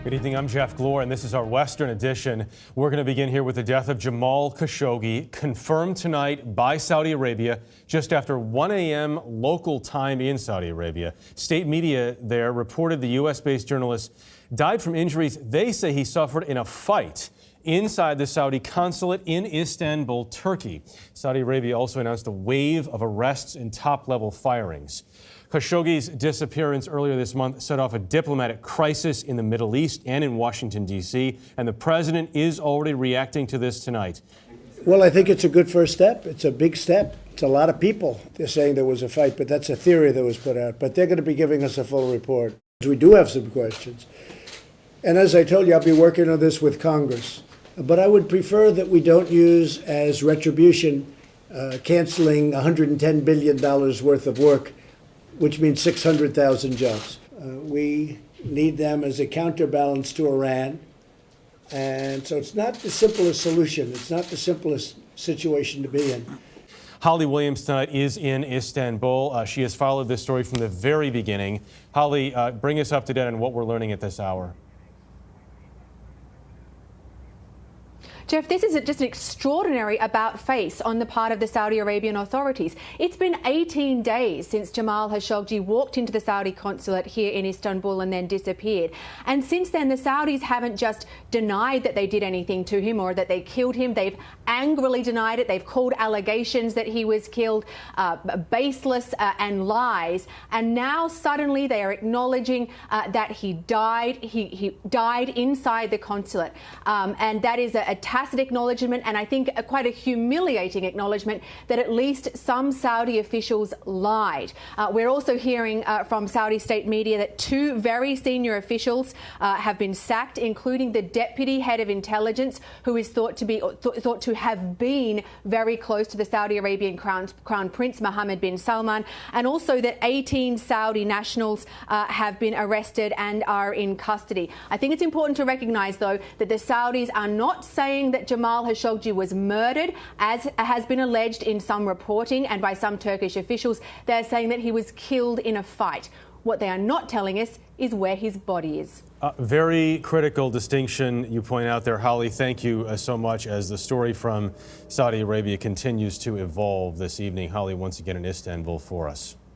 Good evening, I'm Jeff Glor, and this is our Western edition. We're going to begin here with the death of Jamal Khashoggi, confirmed tonight by Saudi Arabia just after 1 a.m. local time in Saudi Arabia. State media there reported the U.S.-based journalist died from injuries they say he suffered in a fight inside the Saudi consulate in Istanbul, Turkey. Saudi Arabia also announced a wave of arrests and top-level firings. Khashoggi's disappearance earlier this month set off a diplomatic crisis in the Middle East and in Washington, D.C., and the president is already reacting to this tonight. Well, I think it's a good first step. It's a big step. It's a lot of people. They're saying there was a fight, but that's a theory that was put out. But they're going to be giving us a full report. We do have some questions. And as I told you, I'll be working on this with Congress. But I would prefer that we don't use as retribution canceling $110 billion worth of work, which means 600,000 jobs. We need them as a counterbalance to Iran. And so it's not the simplest solution. It's not the simplest situation to be in. Holly Williams tonight is in Istanbul. She has followed this story from the very beginning. Holly, bring us up to date on what we're learning at this hour. Jeff, this is just an extraordinary about-face on the part of the Saudi Arabian authorities. It's been 18 days since Jamal Khashoggi walked into the Saudi consulate here in Istanbul and then disappeared. And since then, the Saudis haven't just denied that they did anything to him or that they killed him. They've angrily denied it. They've called allegations that he was killed baseless and lies. And now suddenly they are acknowledging that he died. He died inside the consulate. And that is a tacit acknowledgement, and I think quite a humiliating acknowledgement that at least some Saudi officials lied. We're also hearing from Saudi state media that two very senior officials have been sacked, including the deputy head of intelligence, who is thought to have been very close to the Saudi Arabian Crown Prince Mohammed bin Salman, and also that 18 Saudi nationals have been arrested and are in custody. I think it's important to recognize, though, that the Saudis are not saying that Jamal Khashoggi was murdered, as has been alleged in some reporting and by some Turkish officials. They're saying that he was killed in a fight. What they are not telling us is where his body is. Very critical distinction you point out there, Holly. Thank you so much as the story from Saudi Arabia continues to evolve this evening. Holly, once again in Istanbul for us.